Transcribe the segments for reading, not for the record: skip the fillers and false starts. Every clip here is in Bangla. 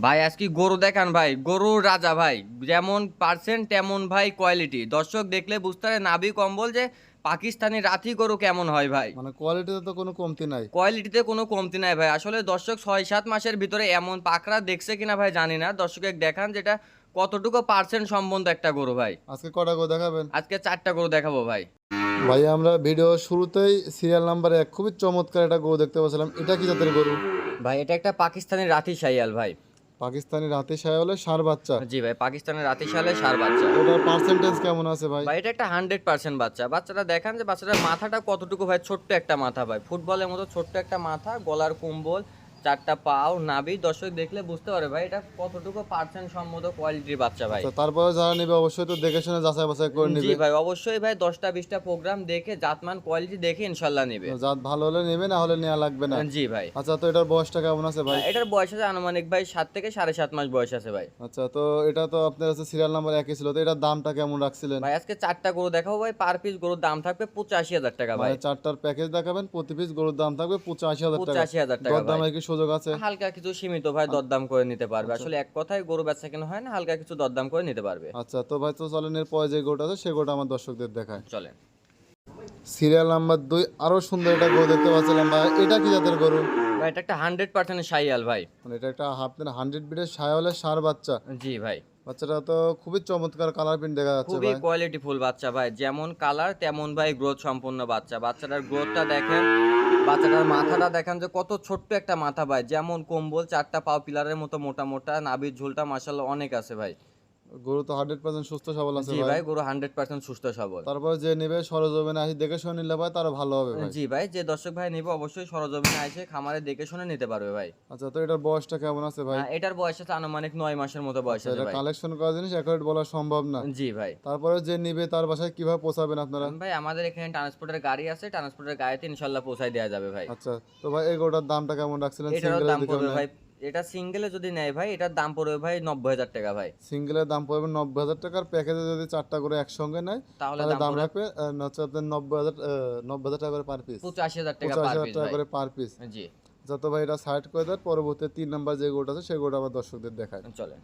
ভাই আজকে গরু দেখান ভাই, গরুর রাজা ভাই। যেমন পার্সেন্ট তেমন ভাই কোয়ালিটি। দর্শক দেখলে বুঝতে পারে নাভি কম্বল যে পাকিস্তানি রাথি গরু কেমন হয় ভাই। মানে কোয়ালিটিতে তো কোনো কমতি নাই। কোয়ালিটিতে কোনো কমতি নাই ভাই। আসলে দর্শক 6-7 মাসের ভিতরে এমন পাকড়া দেখছে কিনা ভাই জানি না। দর্শকে দেখান যেটা কতটুকু পার্সেন্ট সম্বন্ধ একটা গরু ভাই। আজকে কটা গো দেখাবেন? আজকে 4টা গরু দেখাবো ভাই। ভাই আমরা ভিডিও শুরুতেই সিরিয়াল নাম্বার 1 খুবই চমৎকার একটা গরু দেখতে পাচ্ছিলাম, এটা কি জাতের গরু? ভাই এটা একটা পাকিস্তানি রাথি শাইয়াল ভাই। পাকিস্তানি রাতে সায়ালের ষাঁড় বাচ্চা। জি ভাই, পাকিস্তানের রাথি শাইয়ালের ষাঁড় বাচ্চা। এটার পার্সেন্টেজ কেমন আছে ভাই? ভাই এটা একটা 100% বাচ্চা। বাচ্চাটা দেখান যে বাচ্চাটার মাথাটা কতটুকু ভাই, ছোট্ট একটা মাথা ভাই, ফুটবলের মতো ছোট্ট একটা মাথা, গলার কুম্বল, 4টা পাও, নাভি। দর্শক দেখলে বুঝতে পারে ভাই এটা কতটুকু পার্সেন্ট সম্মত কোয়ালিটির বাচ্চা ভাই। আচ্ছা, তারপরে যারা নেবে অবশ্যই তো দেখে শুনে যাচাই বাছাই করে জি নেবে। ভাই, অবশ্যই ভাই 10টা 20টা প্রোগ্রাম দেখে জাতমান কোয়ালিটি দেখে ইনশাল্লাহ নেবে। জাত ভালো হলে নেবে, না হলে নেওয়া লাগবে না। জি ভাই। আচ্ছা, তো এটার বয়সটা কেমন আছে ভাই? এটার বয়স আছে আনুমানিক ভাই 7 থেকে 7.5 মাস বয়স আছে ভাই। আচ্ছা, তো এটা তো আপনার হচ্ছে সিরিয়াল নাম্বার 1 ছিল, তো এটার দামটা কেমন রাখছিলেন? ভাই আজকে 4টা গরু দেখাবো ভাই, পার পিস গরুর দাম থাকবে 85,000 টাকা ভাই। মানে চারটার প্যাকেজ দেখাবেন, প্রতি পিস গরুর দাম থাকবে 85,000 টাকা। 85,000 টাকা ভাই। দরদামের কি সুযোগ আছে? হালকা কিছু সীমিত ভাই দরদাম করে নিতে পারবে। আচ্ছা আসলে এক কথায় গরু বেচা কেনা হয় না, হালকা কিছু দরদাম করে নিতে পারবে। আচ্ছা, তো ভাই তো চলেন এরপরে যে গরুটা আছে সে গরুটা আমার দর্শকদের দেখায়। চলেন সিরিয়াল নাম্বার 2 আরো সুন্দর একটা গরু দেখতে পাচ্ছিলাম ভাই, এটা কি জাতের গরু? ভাই, এটা একটা 100% শাইয়াল ভাই। মানে এটা একটা আপনার 100 বিটের সায়ালের ষাঁড় বাচ্চা। জি ভাই, বাচ্চাটা তো খুবই চমৎকার কালার প্রিন্ট দেখা যাচ্ছে খুবই ভাই। কোয়ালিটি ফুল বাচ্চা ভাই। যেমন কালার তেমন ভাই গ্রোথ সম্পন্ন বাচ্চা। বাচ্চাটার গ্রোথটা দেখেন, বাচ্চাটার মাথাটা দেখেন যে কত ছোট্ট একটা মাথা ভাই। যেমন কম্বল, 4টা পাও পিলারের মতো মোটা মোটা, নাভির ঝুলটা মাশাআল্লাহ অনেক আছে ভাই। গরু তো 100% সুস্থ সবল আছে জি ভাই। ভাই, গরু 100% সুস্থ সবল। তারপরে যে নেবে সরজমিনে আসি দেখে শুনে নিলে ভাই তারও ভালো হবে ভাই। জি ভাই, যে দর্শক ভাই নিবে অবশ্যই সরজমিনে এসে খামারে দেখে শুনে নিতে পারবে ভাই। আচ্ছা, তো এটার বয়সটা কেমন আছে ভাই? এটার বয়স আছে আনুমানিক 9 মাসের মতো বয়স আচ্ছা, আছে এটা ভাই। কালেকশন করা জিনিস অ্যাকুরেট বলা সম্ভব না। জি ভাই। তারপরে যে নিবে তার বাসায় কিভাবে পৌঁছাবেন আপনারা? ভাই আমাদের এখানে ট্রান্সপোর্টের গাড়ি আছে, ট্রান্সপোর্টের গাড়িতে ইনশাল্লাহ পৌঁছায় দেওয়া যাবে ভাই। আচ্ছা, তো ভাই এই গরুটার দামটা কেমন রাখছিলেন এটারও সিঙ্গেলে দাম যদি কেউ পড়বে নেয়? ভাই, এটা সিঙ্গেলে যদি নেয় ভাই এটার দাম পড়বে ভাই 90,000 টাকা ভাই। সিঙ্গেলের দাম পড়বে 90,000 টাকার, প্যাকেজে যদি চারটা করে একসঙ্গে নেয় তাহলে তাহলে দাম দাম পড়বে রাখবে হচ্ছে আপনার 90,000 টাকা করে পার পিস। 85,000 টাকা পার 85,000 পিস টাকা ভাই। করে পার পিস। জি, যত ভাই এটা সাইড করে দেয়, পরবর্তী 3 নাম্বার যে গরুটা আছে সেই গরুটা আমার দর্শকদের দেখায়। চলেন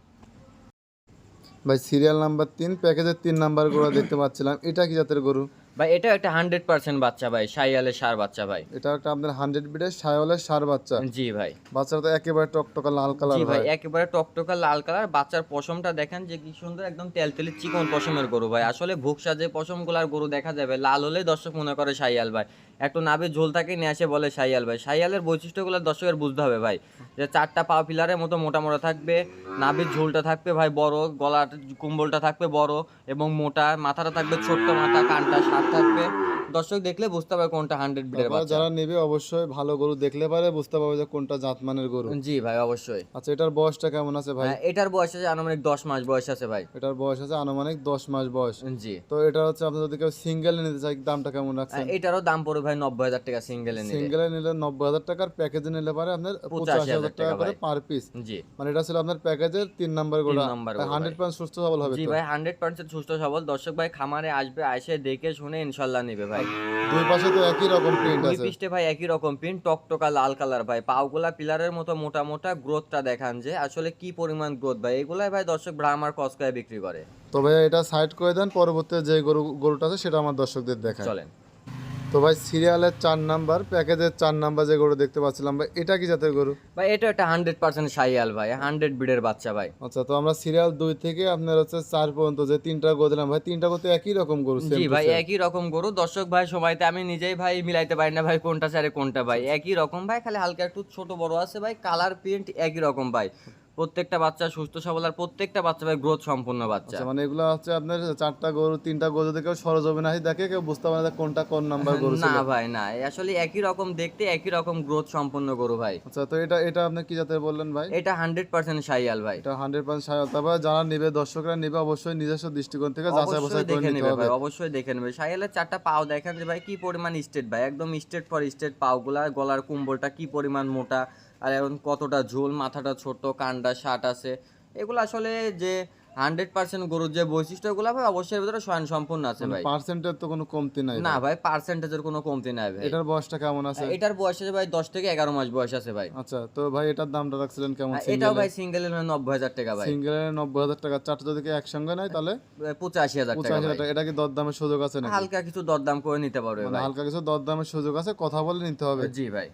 ভাই সিরিয়াল নাম্বার 3 প্যাকেজের 3 নাম্বার গরু দেখতে পাচ্ছিলাম, এটা কি জাতের গরু? ভাই, এটা একটা 100% বাচ্চা ভাই, শাইয়ালের ষাঁড় বাচ্চা ভাই। এটা একটা আপনার 100 বিটের সায়ালের ষাঁড় বাচ্চা। জি ভাই। বাচ্চাটা তো একেবারে টকটকা লাল জি কালার ভাই, ভাই। একেবারে টকটকা লাল কালার। বাচ্চার পশমটা দেখেন যে কি সুন্দর, একদম তেলতেলে চিকন পশমের গরু ভাই। আসলে ভুকসা যে পশমগুলার গরু দেখা যাবে লাল হলে দর্শক মনে করে শাইয়াল ভাই। একটু নাভি ঝোল থাকে নিয়ে আসে বলে শাইয়াল ভাই। শাইয়ালের বৈশিষ্ট্যগুলো দর্শকের বুঝতে হবে ভাই, যে 4টা পা পিলারের মতো মোটা মোটা থাকবে, নাভির ঝোলটা থাকবে ভাই বড়, গলার কুম্বলটা থাকবে বড় এবং মোটা, মাথাটা থাকবে ছোট্ট মাথা, কানটা সাত থাকবে। দর্শক দেখলে বুঝতে পারবে কোনটা 100 বিটের তারপরে বাচ্চা। যারা নেবে অবশ্যই ভালো গরু দেখলে পারে বুঝতে পারবে যে কোনটা জাতমানের গরু। জি ভাই, অবশ্যই। আচ্ছা, এটার বয়সটা কেমন আছে ভাই? এটার বয়স আছে আনুমানিক 10 মাস বয়স আছে ভাই। এটার বয়স আছে আনুমানিক 10 মাস বয়স। জি। তো এটা হচ্ছে আপনি যদি কেউ সিঙ্গেলে নিতে চাই দামটা কেমন রাখছেন? এটারও দাম পড়বে ভাই 90,000 টাকা সিঙ্গেলে নিলে। সিঙ্গেলে নিলে 90,000 টাকার, প্যাকেজে নিলে পারে আপনার 85,000 85,000 টাকা টাকা করে ভাই। Per piece. জি। মানে এটা ছিল আপনার প্যাকেজের 3 নাম্বার তিন গোড়া। নম্বর গরু ভাই। 100% সুস্থ সবল হবে জি তো? ভাই, 100% সুস্থ সবল। দর্শক ভাই খামারে আসবে, এসে দেখে শুনে ইনশাল্লাহ নিবে ভাই। দুই পাশে তো একই রকম প্রিন্ট দুই আছে। পিস্টে ভাই একই রকম প্রিন্ট, টকটকা লাল কালার ভাই। পাওগুলা পিলারের মতো মোটা মোটা, গ্রোথটা দেখান যে আসলে কি পরিমাণ গ্রোথ ভাই। এগুলাই ভাই দর্শক ব্রাহ্মার কসকায় বিক্রি করে। তো ভাই এটা সাইড করে দেন, পরবর্তী যে গরুটা আছে সেটা আমার দর্শকদের দেখায়। চলেন তো ভাই সিরিয়ালের 4 নাম্বার প্যাকেজের 4 নাম্বার যে গরু দেখতে পাচ্ছিলাম ভাই, এটা কি জাতের গরু? ভাই, এটা একটা 100% শাইয়াল ভাই, 100 বিডের বাচ্চা ভাই। আচ্ছা, তো আমরা সিরিয়াল 2 থেকে আপনার হচ্ছে 4 পর্যন্ত যে 3টা গরু দিলাম ভাই, 3টা গরু তো একই রকম গরু, সেম জি টু ভাই, সেম। একই রকম গরু। দর্শক ভাই সময়তে আমি নিজেই ভাই মিলাইতে পারি না ভাই কোনটা ছেড়ে কোনটা ভাই। একই রকম ভাই, খালি হালকা একটু ছোট বড় আছে ভাই। কালার প্রিন্ট একই রকম ভাই। প্রত্যেকটা বাচ্চা সুস্থ সবল, আর প্রত্যেকটা বাচ্চা ভাই গ্রোথ সম্পূর্ণ বাচ্চা। আচ্ছা, মানে এগুলো হচ্ছে আপনার 4টা গরু 3টা গরু যদি কেউ সরজমিনে আসি দেখে কেউ বুঝতে পারে না কোনটা কোন নাম্বার গরু না ছিল। ভাই না, আসলে একই রকম দেখতে, একই রকম গ্রোথ সম্পন্ন গরু ভাই। আচ্ছা, তো এটা আপনি কি জাতের বললেন ভাই? এটা 100% শাইয়াল ভাই। এটা 100% সার। তারপরে যারা নেবে দর্শকরা নেবে অবশ্যই নিজস্ব দৃষ্টিকোণ থেকে যাচাই বাছাই অবশ্যই করে দেখে নিতে নেবে হবে। ভাই, অবশ্যই দেখে নেবে। শাইয়ালের 4টা পাও দেখেন যে ভাই কি পরিমাণ স্ট্রেট ভাই, একদম স্ট্রেট ফর স্ট্রেট পাওগুলা, গলার কুম্বলটা কি পরিমাণ মোটা, আর এখন কতটা ঝোল, মাথাটা ছোট, কানটা শার্ট আছে। এগুলো আসলে যে 100% গরুর যে বৈশিষ্ট্যগুলো ভাই অবশ্যই এর ভিতরে স্বয়ং সম্পূর্ণ আছে ভাই। পার্সেন্টের তো কোনো কমতি নাই না ভাই। ভাই পার্সেন্টেজের কোনো কমতি নাই ভাই। এটার বয়সটা কেমন আছে? এটার বয়স আছে ভাই 10 থেকে 11 মাস বয়স আছে ভাই। আচ্ছা, তো ভাই এটার দামটা রাখছিলেন কেমন এটাও সিঙ্গেলে? ভাই সিঙ্গেল 90,000 টাকা ভাই। সিঙ্গেলে 90,000 টাকা, চারটা যদি একসঙ্গে নেয় তাহলে 85,000 টাকা 85,000 ভাই। টাকা। এটা কি দরদামের সুযোগ আছে নাকি? হালকা কিছু দরদাম করে নিতে পারবে মানে ভাই। হালকা কিছু দরদামের সুযোগ আছে, কথা বলে নিতে হবে। জি ভাই।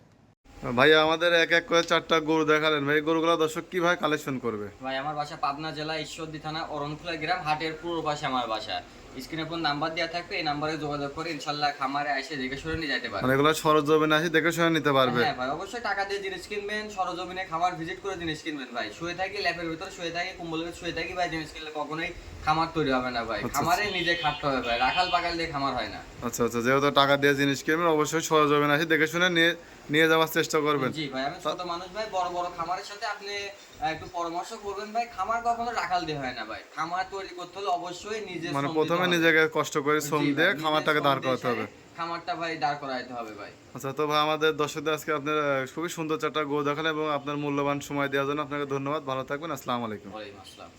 ভাইয়া আমাদের এক এক করে 4টা গরু দেখালেন ভাই, এই গরুগুলো দর্শক কিভাবে কালেকশন করবে? ভাই আমার বাসা পাবনা জেলা ঈশ্বরদী থানা অরণখোলা গ্রাম, হাটের পূর্ব পাশে আমার বাসা। স্ক্রিনে কোন নাম্বার দেওয়া থাকবে, এই নাম্বারে যোগাযোগ করে ইনশাল্লাহ খামারে এসে দেখে শুনে নিয়ে যেতে পারবে। মানে এগুলো সরজমিনে আসি দেখে শুনে নিতে পারবে? হ্যাঁ ভাই, অবশ্যই টাকা দিয়ে জিনিস কিনবেন, সরজমিনে খামার ভিজিট করে জিনিস কিনবেন ভাই। শুয়ে থাকি ল্যাপের ভিতর, শুয়ে থাকি কম্বলের ভিতর, শুয়ে থাকি ভাই, জিনিস কিনলে কখনোই খামার তৈরি হবে না ভাই। খামারে নিজে খাটতে হবে ভাই, রাখাল পাকাল দিয়ে খামার হয় না। আচ্ছা আচ্ছা, যেহেতু টাকা দিয়ে জিনিস কিনবেন অবশ্যই সরজমিনে আসি দেখে শুনে নিয়ে নিয়ে যাওয়ার চেষ্টা করবেন। জি ভাই, আমি ছোট মানুষ ভাই, বড় বড় খামারের সাথে আপনি একটু পরামর্শ করবেন ভাই। খামার কখনো রাখাল দিয়ে হয় না ভাই, খামার তৈরি করতে হলে অবশ্যই নিজে মানে শ্রম প্রথমে দিতে হবে। নিজেকে কষ্ট করে শ্রম জি দিয়ে ভাই, নিজে খামারটাকে শ্রম দাঁড় দিয়ে করাতে হবে। খামারটা ভাই দাঁড় করাইতে হবে ভাই। আচ্ছা, তো ভাই আমাদের দর্শকদের আজকে আপনার খুবই সুন্দর 4টা গরু দেখালেন এবং আপনার মূল্যবান সময় দেওয়ার জন্য আপনাকে ধন্যবাদ। ভালো থাকবেন, আসসালামু আলাইকুম। ওয়ালাইকুম আসসালাম।